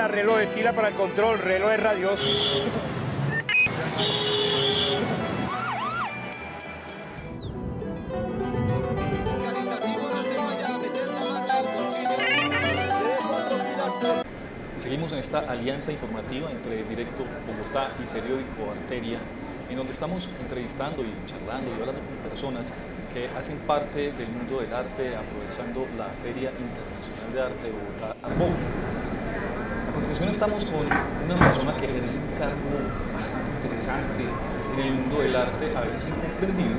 pila, reloj de pila para el control, reloj de radios. Seguimos en esta alianza informativa entre Directo Bogotá y Periódico Arteria, en donde estamos entrevistando y charlando y hablando con personas que hacen parte del mundo del arte, aprovechando la Feria Internacional de Arte de Bogotá, Arbo. A continuación estamos con una persona que ejerce un cargo bastante interesante en el mundo del arte, a veces incomprendido,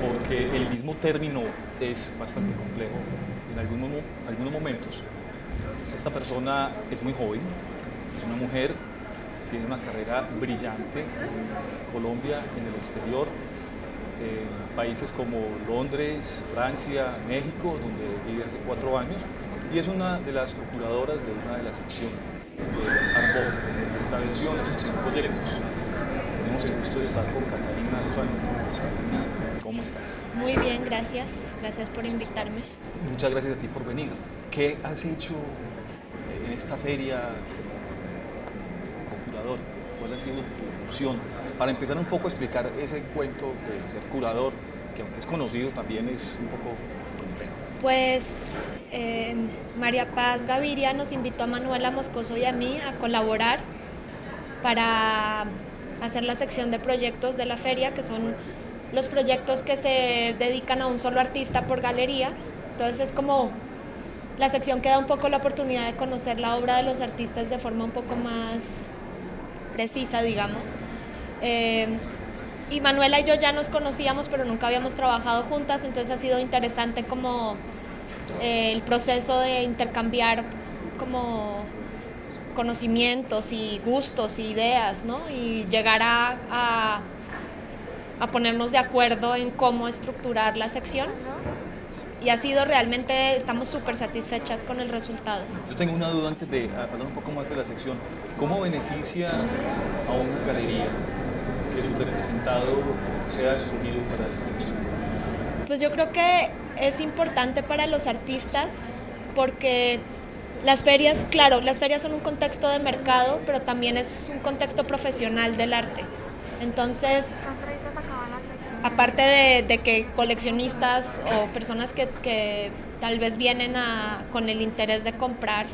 porque el mismo término es bastante complejo en algunos momentos. Esta persona es muy joven, es una mujer, tiene una carrera brillante en Colombia, en el exterior, en países como Londres, Francia, México, donde vive hace 4 años, y es una de las procuradoras de una de las secciones de Arbo, de esta versión, la sección proyectos. Tenemos el gusto de estar con Catalina Lozano. Catalina, ¿cómo estás? Muy bien, gracias. Gracias por invitarme. Muchas gracias a ti por venir. ¿Qué has hecho en esta feria como curador? ¿Cuál ha sido tu función? Para empezar un poco a explicar ese cuento de ser curador, que aunque es conocido también es un poco complejo. Pues María Paz Gaviria nos invitó a Manuela Moscoso y a mí a colaborar para hacer la sección de proyectos de la feria, que son los proyectos que se dedican a un solo artista por galería. Entonces es como la sección que da un poco la oportunidad de conocer la obra de los artistas de forma un poco más precisa, digamos. Y Manuela y yo ya nos conocíamos, pero nunca habíamos trabajado juntas, entonces ha sido interesante como el proceso de intercambiar como conocimientos y gustos y ideas, ¿no? Y llegar a ponernos de acuerdo en cómo estructurar la sección. Y ha sido realmente, estamos súper satisfechas con el resultado. Yo tengo una duda antes de hablar un poco más de la sección. ¿Cómo beneficia a una galería que su representado sea escogido para esta sección? Pues yo creo que es importante para los artistas porque las ferias, claro, las ferias son un contexto de mercado, pero también es un contexto profesional del arte. Entonces, aparte de que coleccionistas o personas que tal vez vienen con el interés de comprar,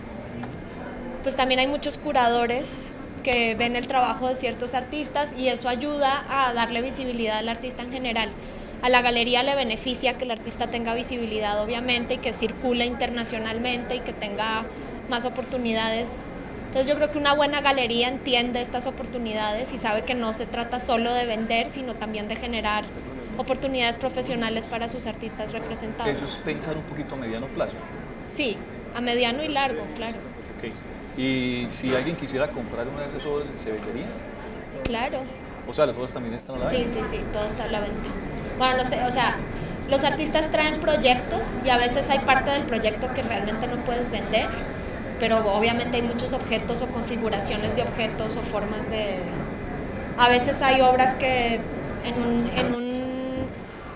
pues también hay muchos curadores que ven el trabajo de ciertos artistas y eso ayuda a darle visibilidad al artista en general. A la galería le beneficia que el artista tenga visibilidad, obviamente, y que circule internacionalmente y que tenga más oportunidades. Entonces yo creo que una buena galería entiende estas oportunidades y sabe que no se trata solo de vender, sino también de generar oportunidades profesionales para sus artistas representados. Eso es pensar un poquito a mediano plazo. Sí, a mediano y largo, claro. Okay. ¿Y si alguien quisiera comprar una de esas obras, se vendería? Claro. O sea, las obras también están a la venta. Sí, todo está a la venta. Bueno, no sé, o sea, los artistas traen proyectos y a veces hay parte del proyecto que realmente no puedes vender, pero obviamente hay muchos objetos o configuraciones de objetos o formas de... A veces hay obras que en un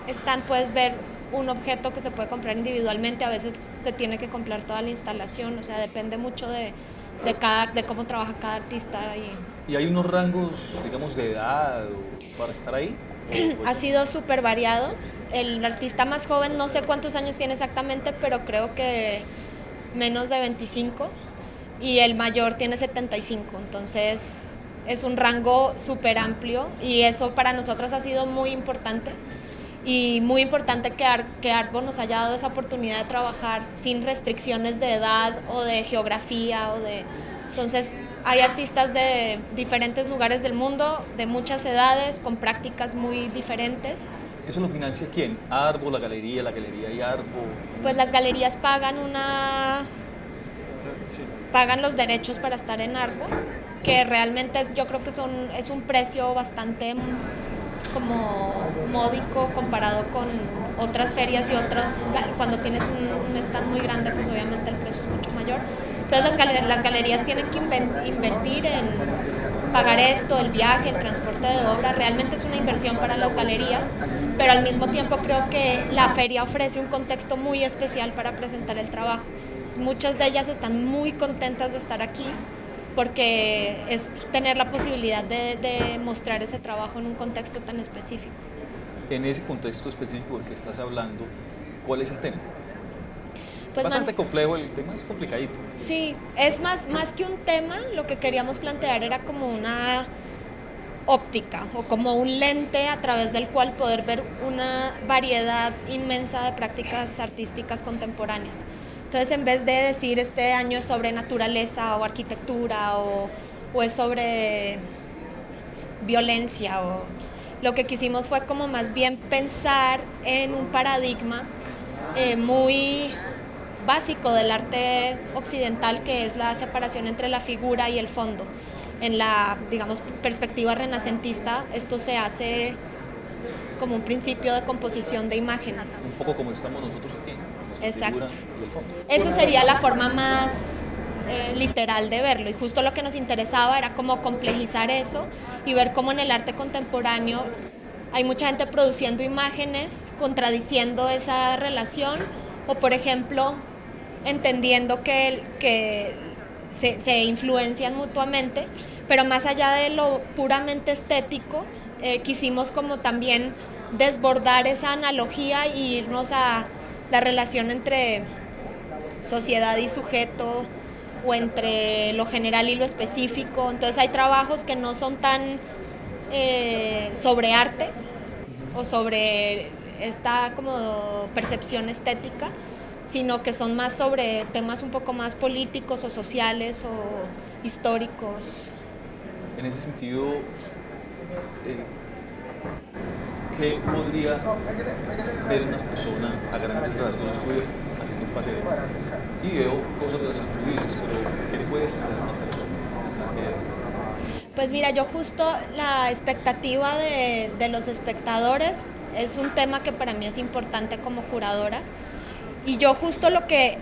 stand puedes ver un objeto que se puede comprar individualmente, a veces se tiene que comprar toda la instalación, o sea, depende mucho de cómo trabaja cada artista. ¿Y hay unos rangos, digamos, de edad para estar ahí? Ha sido súper variado. El artista más joven, no sé cuántos años tiene exactamente, pero creo que menos de 25, y el mayor tiene 75, entonces es un rango súper amplio y eso para nosotras ha sido muy importante. Y muy importante que Arbo nos haya dado esa oportunidad de trabajar sin restricciones de edad o de geografía Entonces hay artistas de diferentes lugares del mundo, de muchas edades, con prácticas muy diferentes. ¿Eso lo financia quién? ¿Arbo, la galería y Arbo? Pues las galerías pagan los derechos para estar en Arbo, que realmente yo creo que es un precio bastante como módico comparado con otras ferias y otros, cuando tienes un stand muy grande, pues obviamente el precio es mucho mayor. Entonces las galerías tienen que invertir en pagar esto, el viaje, el transporte de obra, realmente es una inversión para las galerías, pero al mismo tiempo creo que la feria ofrece un contexto muy especial para presentar el trabajo. Muchas de ellas están muy contentas de estar aquí porque es tener la posibilidad de mostrar ese trabajo en un contexto tan específico. En ese contexto específico del que estás hablando, ¿cuál es el tema? Pues bastante complejo, el tema es complicadito. Sí, es más que un tema, lo que queríamos plantear era como una óptica o como un lente a través del cual poder ver una variedad inmensa de prácticas artísticas contemporáneas. Entonces, en vez de decir este año es sobre naturaleza o arquitectura o es sobre violencia, o lo que quisimos fue como más bien pensar en un paradigma muy básico del arte occidental, que es la separación entre la figura y el fondo. En la, digamos, perspectiva renacentista, esto se hace como un principio de composición de imágenes. Un poco como estamos nosotros aquí. Exacto. Y el fondo. Eso sería la forma más literal de verlo, y justo lo que nos interesaba era como complejizar eso y ver cómo en el arte contemporáneo hay mucha gente produciendo imágenes, contradiciendo esa relación, o por ejemplo entendiendo que se influencian mutuamente, pero más allá de lo puramente estético, quisimos como también desbordar esa analogía e irnos a la relación entre sociedad y sujeto, o entre lo general y lo específico. Entonces hay trabajos que no son tan sobre arte o sobre esta como percepción estética, sino que son más sobre temas un poco más políticos o sociales o históricos. En ese sentido, ¿qué podría ver una persona a grandes rasgos? Yo estoy haciendo un paseo y veo cosas de las que tú dices, pero ¿qué puede esperar una persona? Pues mira, yo justo la expectativa de los espectadores es un tema que para mí es importante como curadora. Y yo justo lo que,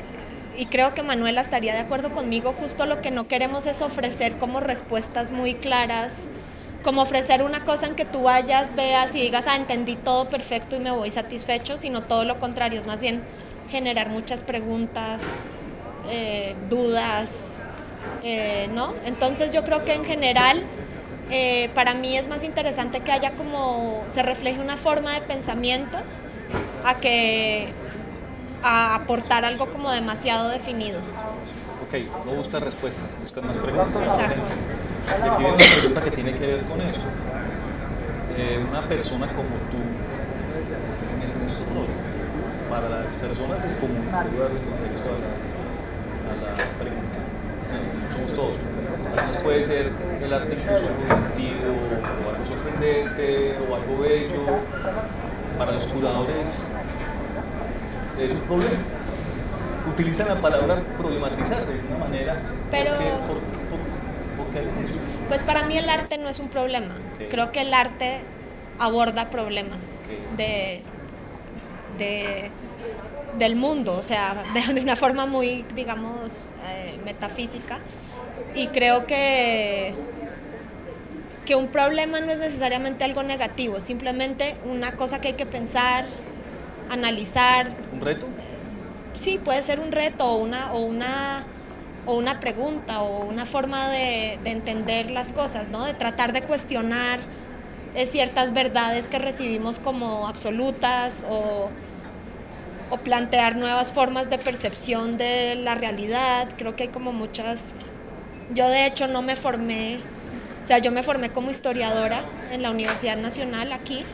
y creo que Manuela estaría de acuerdo conmigo, justo lo que no queremos es ofrecer como respuestas muy claras, como ofrecer una cosa en que tú vayas, veas y digas, entendí todo perfecto y me voy satisfecho, sino todo lo contrario, es más bien generar muchas preguntas, dudas, ¿no? Entonces yo creo que en general para mí es más interesante que haya como, se refleje una forma de pensamiento a aportar algo como demasiado definido. Ok, no buscas respuestas, buscas más preguntas. Exacto. Y aquí viene una pregunta que tiene que ver con eso. Una persona como tú, para las personas es común, quiero darle contexto a la pregunta. Somos todos. Para nos puede ser el arte incluso algo divertido, o algo sorprendente, o algo bello. Para los curadores es un problema. Utilizan la palabra problematizar de alguna manera. Pero, ¿Por qué hacen eso? Pues para mí el arte no es un problema. Okay. Creo que el arte aborda problemas del mundo, o sea, de una forma muy, digamos, metafísica. Y creo que un problema no es necesariamente algo negativo, simplemente una cosa que hay que pensar, analizar. ¿Un reto? Sí, puede ser un reto o una pregunta o una forma de entender las cosas, ¿no? De tratar de cuestionar ciertas verdades que recibimos como absolutas, o plantear nuevas formas de percepción de la realidad. Creo que hay como muchas. Yo de hecho no me formé, o sea, yo me formé como historiadora en la Universidad Nacional aquí,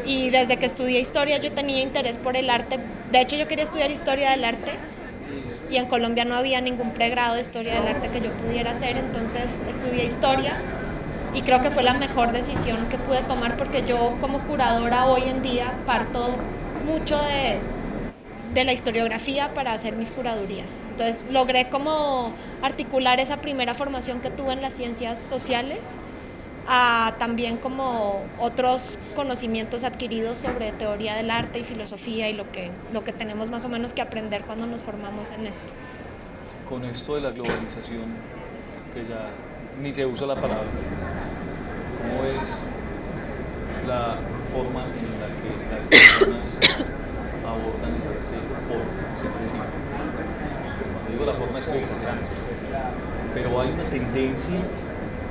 y desde que estudié historia yo tenía interés por el arte. De hecho yo quería estudiar historia del arte, y en Colombia no había ningún pregrado de historia del arte que yo pudiera hacer, entonces estudié historia y creo que fue la mejor decisión que pude tomar, porque yo como curadora hoy en día parto mucho de la historiografía para hacer mis curadurías. Entonces logré como articular esa primera formación que tuve en las ciencias sociales a también como otros conocimientos adquiridos sobre teoría del arte y filosofía y lo que tenemos más o menos que aprender cuando nos formamos en esto. Con esto de la globalización, que ya ni se usa la palabra, ¿cómo es la forma en la que las personas abordan el arte? Es decir, dependiendo de la forma estoy exagerando. Pero hay una tendencia,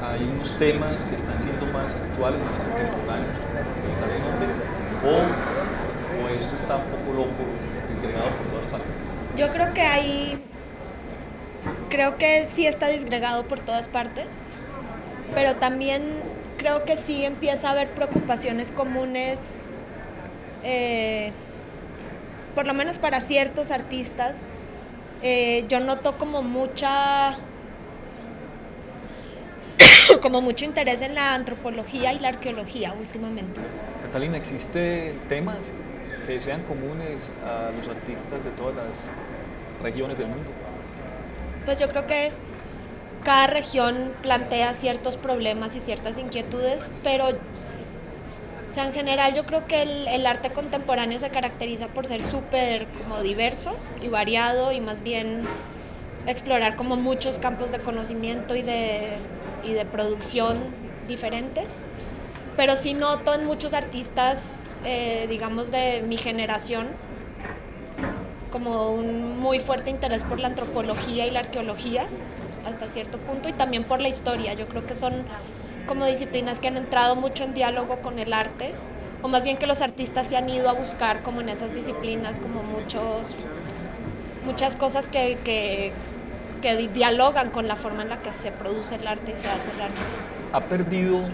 hay unos temas que están siendo más actuales, más contemporáneos, ¿se sabe el nombre? O esto está un poco loco, disgregado por todas partes. Yo creo que sí está disgregado por todas partes, pero también creo que sí empieza a haber preocupaciones comunes, por lo menos para ciertos artistas. Yo noto como mucho interés en la antropología y la arqueología últimamente. Catalina, ¿existen temas que sean comunes a los artistas de todas las regiones del mundo? Pues yo creo que cada región plantea ciertos problemas y ciertas inquietudes, pero o sea, en general yo creo que el arte contemporáneo se caracteriza por ser súper como diverso y variado y más bien explorar como muchos campos de conocimiento y de producción diferentes. Pero sí noto en muchos artistas, digamos de mi generación, como un muy fuerte interés por la antropología y la arqueología hasta cierto punto y también por la historia. Yo creo que son como disciplinas que han entrado mucho en diálogo con el arte, o más bien que los artistas se han ido a buscar como en esas disciplinas como muchas cosas que dialogan con la forma en la que se produce el arte y se hace el arte. ¿Ha perdido un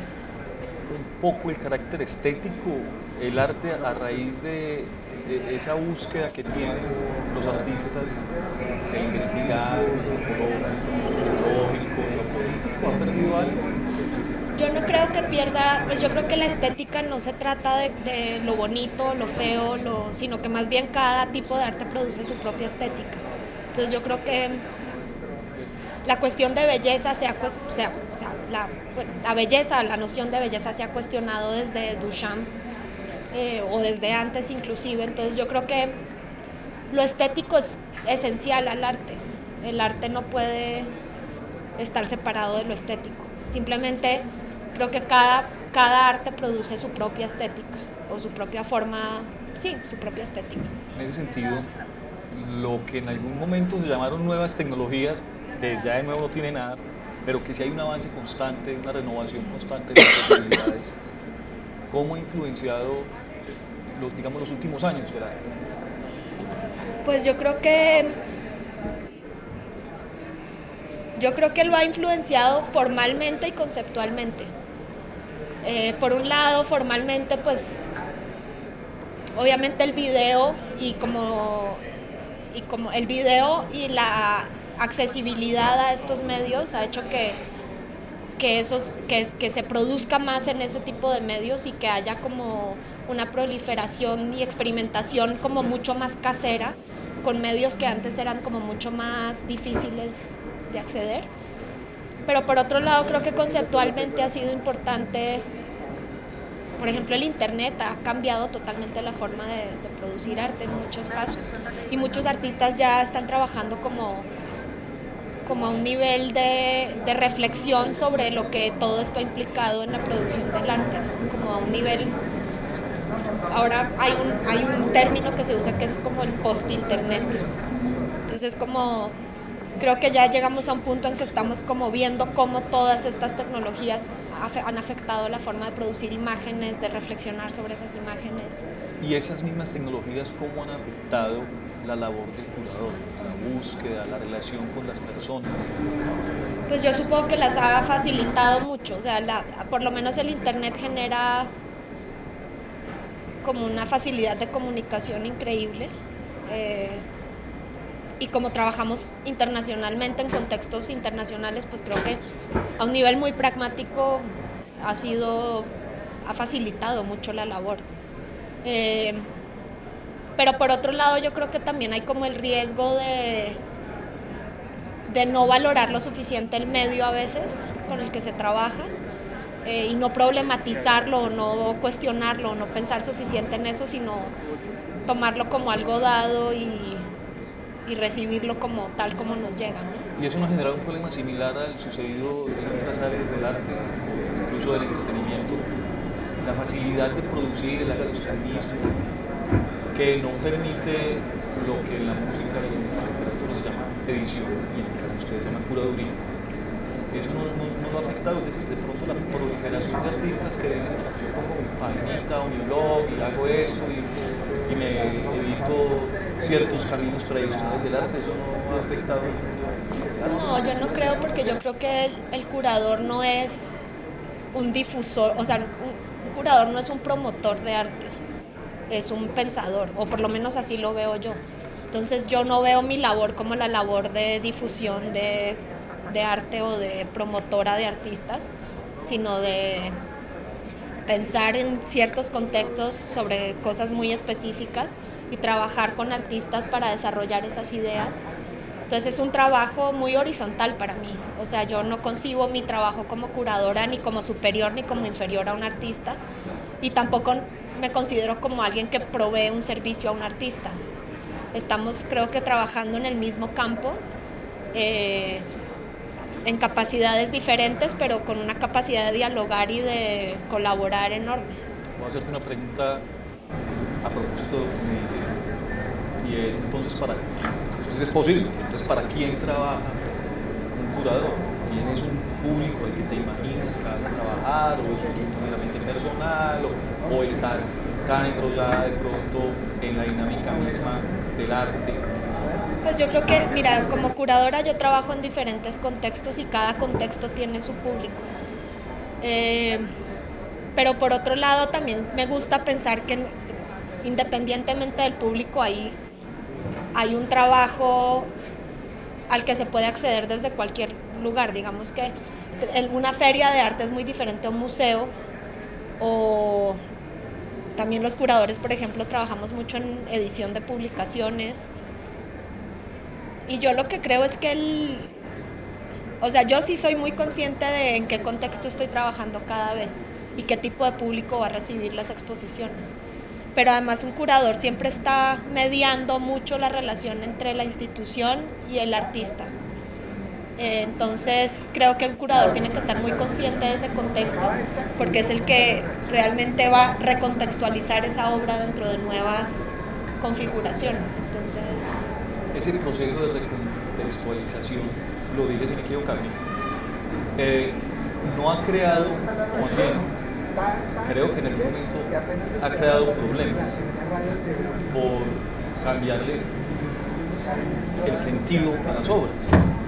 poco el carácter estético el arte a raíz de esa búsqueda que tienen los artistas de investigar, lo sociológico, lo político? ¿Ha perdido algo? Yo no creo que pierda, pues yo creo que la estética no se trata de lo bonito, lo feo, sino que más bien cada tipo de arte produce su propia estética. Entonces yo creo que la cuestión de belleza la belleza, la noción de belleza se ha cuestionado desde Duchamp o desde antes inclusive. Entonces yo creo que lo estético es esencial al arte. El arte no puede estar separado de lo estético. Simplemente creo que cada arte produce su propia estética o su propia forma, sí, su propia estética. En ese sentido, lo que en algún momento se llamaron nuevas tecnologías, que ya de nuevo no tiene nada, pero que sí hay un avance constante, una renovación constante de las posibilidades, ¿cómo ha influenciado los últimos años del arte? Pues yo creo que lo ha influenciado formalmente y conceptualmente. Por un lado, formalmente, pues obviamente el video y como el video y la accesibilidad a estos medios ha hecho que se produzca más en ese tipo de medios y que haya como una proliferación y experimentación como mucho más casera con medios que antes eran como mucho más difíciles de acceder. Pero por otro lado creo que conceptualmente ha sido importante, por ejemplo el internet ha cambiado totalmente la forma de producir arte en muchos casos y muchos artistas ya están trabajando como a un nivel de reflexión sobre lo que todo esto ha implicado en la producción del arte, ¿no? Como a un nivel. Ahora hay un término que se usa que es como el post-internet. Entonces creo que ya llegamos a un punto en que estamos como viendo cómo todas estas tecnologías han afectado la forma de producir imágenes, de reflexionar sobre esas imágenes. Y esas mismas tecnologías, ¿cómo han afectado la labor del curador, la búsqueda, la relación con las personas? Pues yo supongo que las ha facilitado mucho, o sea, por lo menos el internet genera como una facilidad de comunicación increíble. Y como trabajamos internacionalmente en contextos internacionales, pues creo que a un nivel muy pragmático ha facilitado mucho la labor. Pero por otro lado yo creo que también hay como el riesgo de no valorar lo suficiente el medio a veces con el que se trabaja y no problematizarlo o no cuestionarlo o no pensar suficiente en eso, sino tomarlo como algo dado y recibirlo como tal como nos llega, ¿no? ¿Y eso no ha generado un problema similar al sucedido en otras áreas del arte, incluso del entretenimiento? La facilidad de producir, el agradecimiento, que no permite lo que en la música y en la literatura se llama edición, y en el caso de ustedes se llama curaduría, eso no lo ha afectado. Es decir, de pronto la proliferación de artistas que dicen, yo pongo mi paginita o mi blog y hago esto y me evito ciertos caminos tradicionales del arte, ¿eso no ha afectado? No, yo no creo, porque yo creo que el curador no es un difusor, o sea, un curador no es un promotor de arte, es un pensador, o por lo menos así lo veo yo. Entonces yo no veo mi labor como la labor de difusión de arte o de promotora de artistas, sino de pensar en ciertos contextos sobre cosas muy específicas y trabajar con artistas para desarrollar esas ideas. Entonces es un trabajo muy horizontal para mí, o sea, yo no concibo mi trabajo como curadora ni como superior ni como inferior a un artista, y tampoco me considero como alguien que provee un servicio a un artista. Estamos, creo que, trabajando en el mismo campo, en capacidades diferentes, pero con una capacidad de dialogar y de colaborar enorme. Voy a hacerte una pregunta a propósito de lo que me dices, y es entonces es posible, entonces ¿para quién trabaja un curador? ¿Tienes un público al que te imaginas que vas a trabajar, o es un asunto meramente personal, o estás tan enrollada de pronto en la dinámica misma del arte? Pues yo creo que, mira, como curadora yo trabajo en diferentes contextos y cada contexto tiene su público. Pero por otro lado también me gusta pensar que independientemente del público hay un trabajo al que se puede acceder desde cualquier lugar. Digamos que una feria de arte es muy diferente a un museo, o también los curadores, por ejemplo, trabajamos mucho en edición de publicaciones. Y yo lo que creo es que o sea, yo sí soy muy consciente de en qué contexto estoy trabajando cada vez y qué tipo de público va a recibir las exposiciones. Pero además un curador siempre está mediando mucho la relación entre la institución y el artista. Entonces creo que el curador tiene que estar muy consciente de ese contexto, porque es el que realmente va a recontextualizar esa obra dentro de nuevas configuraciones. Entonces, ese proceso de recontextualización, lo dije sin equivocarme, no ha creado, o más bien, creo que en el momento ha creado problemas por cambiarle el sentido a las obras,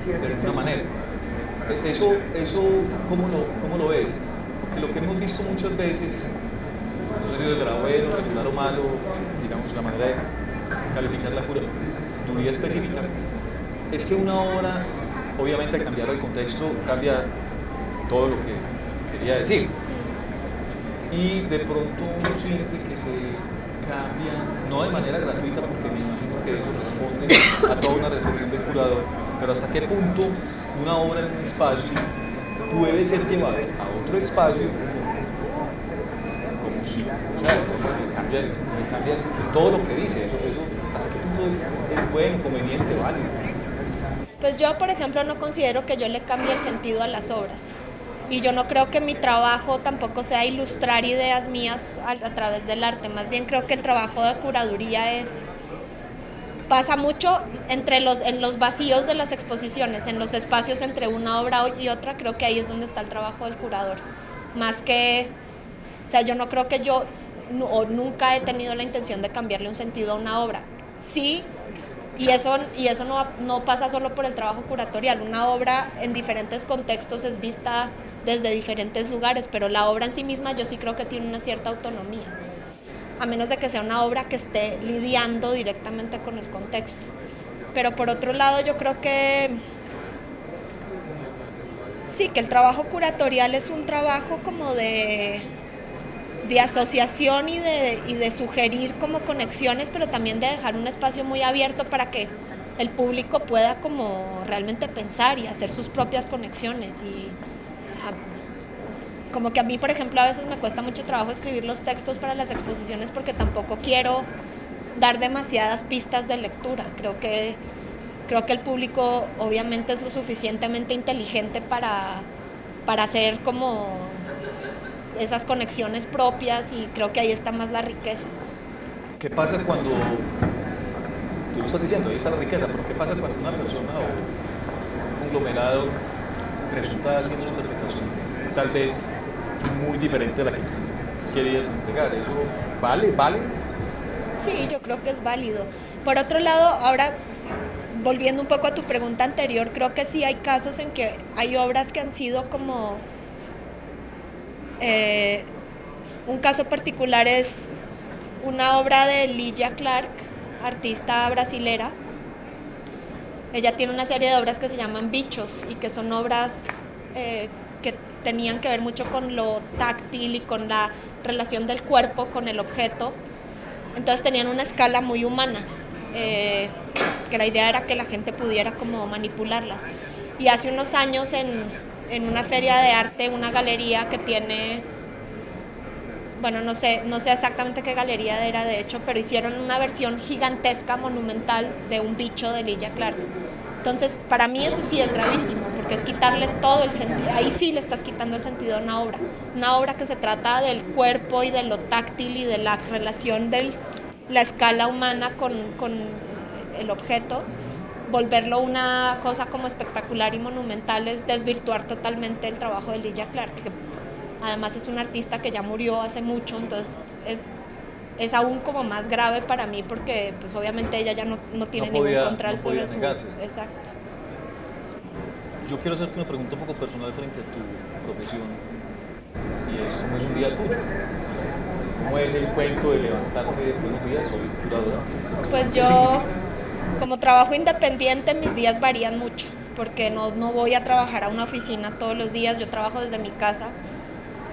de alguna manera. Eso ¿cómo lo ves? Porque lo que hemos visto muchas veces, no sé si desde la bueno, regular o malo, digamos la manera de calificar la curaduría específica, es que una obra, obviamente al cambiar el contexto, cambia todo lo que quería decir. Y de pronto uno siente que se cambia, no de manera gratuita, porque me imagino que eso responde a toda una reflexión del curador, pero hasta qué punto una obra en un espacio puede ser llevada a otro espacio como si, o sea, le cambias todo lo que dice, eso hasta qué punto es bueno, conveniente, válido. pues yo, por ejemplo, no considero que yo le cambie el sentido a las obras. Y yo no creo que mi trabajo tampoco sea ilustrar ideas mías a través del arte. Más bien creo que el trabajo de curaduría pasa mucho en los vacíos de las exposiciones, en los espacios entre una obra y otra. Creo que ahí es donde está el trabajo del curador. Más que, o sea, yo no creo que yo nunca he tenido la intención de cambiarle un sentido a una obra. Sí. Y eso no pasa solo por el trabajo curatorial. Una obra en diferentes contextos es vista desde diferentes lugares, pero la obra en sí misma yo sí creo que tiene una cierta autonomía, a menos de que sea una obra que esté lidiando directamente con el contexto. Pero por otro lado yo creo que sí, que el trabajo curatorial es un trabajo como de asociación y de sugerir como conexiones, pero también de dejar un espacio muy abierto para que el público pueda como realmente pensar y hacer sus propias conexiones. Y como que a mí, por ejemplo, a veces me cuesta mucho trabajo escribir los textos para las exposiciones, porque tampoco quiero dar demasiadas pistas de lectura. Creo que el público obviamente es lo suficientemente inteligente para hacer como esas conexiones propias, y creo que ahí está más la riqueza. ¿Qué pasa cuando tú lo estás diciendo, ahí está la riqueza, pero ¿qué pasa cuando una persona o un conglomerado resulta haciendo una interpretación tal vez muy diferente a la que tú querías entregar? ¿Eso vale? Sí, yo creo que es válido. Por otro lado, ahora volviendo un poco a tu pregunta anterior, creo que sí hay casos en que hay obras que han sido como... un caso particular es una obra de Lygia Clark, artista brasilera. Ella tiene una serie de obras que se llaman Bichos y que son obras que tenían que ver mucho con lo táctil y con la relación del cuerpo con el objeto. Entonces tenían una escala muy humana, que la idea era que la gente pudiera como manipularlas. Y hace unos años en una feria de arte, una galería que tiene, bueno, no sé exactamente qué galería era de hecho, pero hicieron una versión gigantesca, monumental, de un bicho de Lygia Clark. Entonces, para mí eso sí es gravísimo, porque es quitarle todo el sentido, ahí sí le estás quitando el sentido a una obra que se trata del cuerpo y de lo táctil y de la relación de la escala humana con el objeto. Volverlo una cosa como espectacular y monumental es desvirtuar totalmente el trabajo de Lygia Clark, que además es una artista que ya murió hace mucho, entonces es aún como más grave para mí porque pues obviamente ella ya no tiene ningún control sobre su... Exacto. Yo quiero hacerte una pregunta un poco personal frente a tu profesión, y es ¿cómo es un día tuyo? ¿Cómo es el cuento de levantarte de buenos días, soy curadora? Pues yo, como trabajo independiente, mis días varían mucho, porque no voy a trabajar a una oficina todos los días, yo trabajo desde mi casa,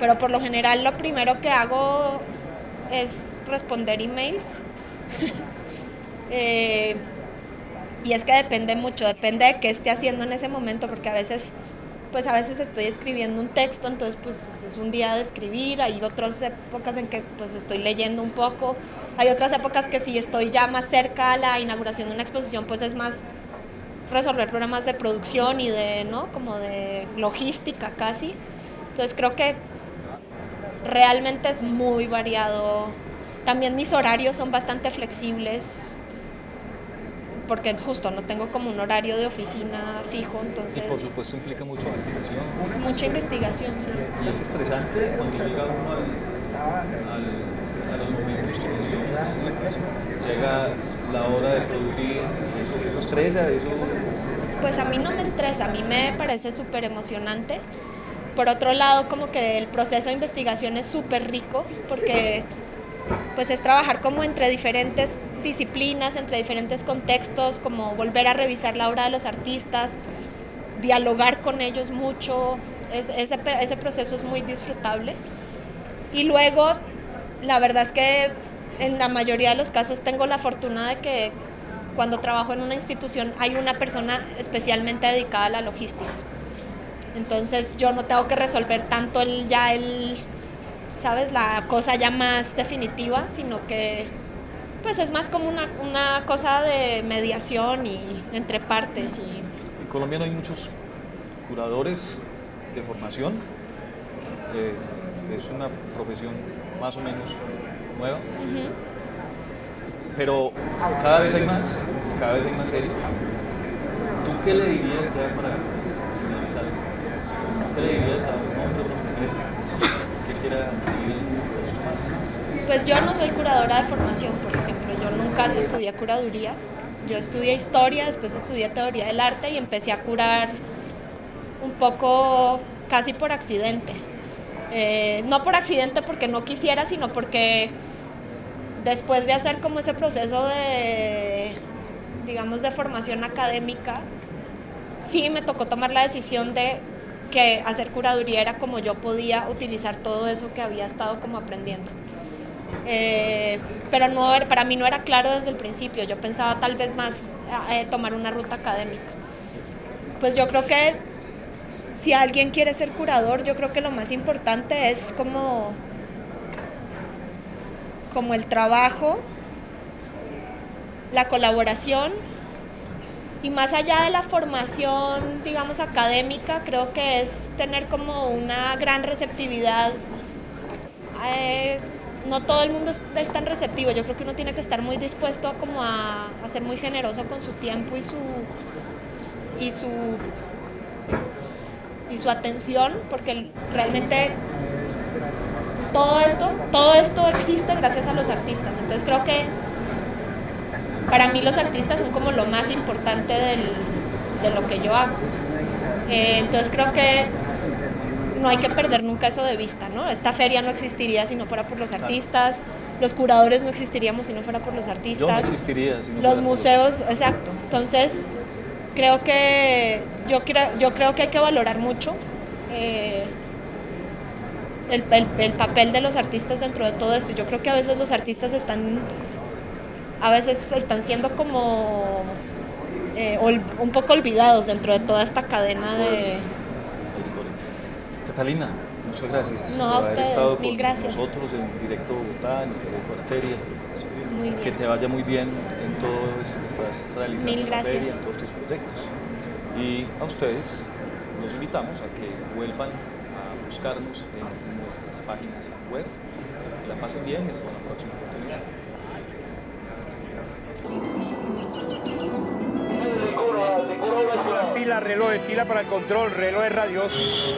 pero por lo general lo primero que hago es responder emails. Y es que depende mucho, depende de qué esté haciendo en ese momento, porque a veces estoy escribiendo un texto, entonces pues es un día de escribir, hay otras épocas en que pues estoy leyendo un poco, hay otras épocas que si estoy ya más cerca a la inauguración de una exposición, pues es más resolver problemas de producción y de, ¿no? Como de logística casi. Entonces creo que realmente es muy variado. También mis horarios son bastante flexibles, porque justo no tengo como un horario de oficina fijo, entonces... Y por supuesto implica mucha investigación. Mucha investigación, sí. Y es estresante cuando llega uno a los momentos que mencionas, llega la hora de producir, y eso estresa, eso... Pues a mí no me estresa, a mí me parece súper emocionante. Por otro lado, como que el proceso de investigación es súper rico, porque pues es trabajar como entre diferentes disciplinas, entre diferentes contextos, como volver a revisar la obra de los artistas, dialogar con ellos mucho, ese proceso es muy disfrutable. Y luego, la verdad es que en la mayoría de los casos tengo la fortuna de que cuando trabajo en una institución hay una persona especialmente dedicada a la logística. Entonces yo no tengo que resolver tanto ¿sabes? La cosa ya más definitiva, sino que pues es más como una cosa de mediación y entre partes. En Colombia no hay muchos curadores de formación, es una profesión más o menos nueva, pero cada vez hay más serios. ¿Tú qué le dirías ya para finalizar? ¿Qué le dirías a un hombre o una mujer que quiera seguir esos más? Pues yo no soy curadora de formación, por ejemplo, yo nunca estudié curaduría, yo estudié historia, después estudié teoría del arte y empecé a curar un poco casi por accidente. No por accidente porque no quisiera, sino porque después de hacer como ese proceso de, digamos, de formación académica, sí me tocó tomar la decisión de que hacer curaduría era como yo podía utilizar todo eso que había estado como aprendiendo. Pero no, para mí no era claro desde el principio, yo pensaba tal vez más tomar una ruta académica. Pues yo creo que si alguien quiere ser curador, yo creo que lo más importante es como el trabajo, la colaboración, y más allá de la formación, digamos, académica, creo que es tener como una gran receptividad no todo el mundo es tan receptivo. Yo creo que uno tiene que estar muy dispuesto a ser muy generoso con su tiempo y su atención, porque realmente todo esto existe gracias a los artistas. Entonces creo que para mí los artistas son como lo más importante de lo que yo hago. Entonces creo que no hay que perder nunca eso de vista, ¿no? Esta feria no existiría si no fuera por los artistas, los curadores no existiríamos si no fuera por los artistas. Yo no existiría si no los fuera por museos, exacto. Entonces creo que yo creo que hay que valorar mucho el papel de los artistas dentro de todo esto. Yo creo que a veces los artistas están siendo como un poco olvidados dentro de toda esta cadena de la historia. Catalina, muchas gracias No, por a haber ustedes, estado mil con gracias. nosotros en Directo Bogotá, en el periódico Arteria. Muy bien. Que te vaya muy bien en todo esto que estás realizando Mil en la gracias. feria, en todos tus proyectos. Y a ustedes los invitamos a que vuelvan a buscarnos en nuestras páginas web. Que la pasen bien y hasta la próxima oportunidad. Pila, relojes, pila para el control, relojes radiosos.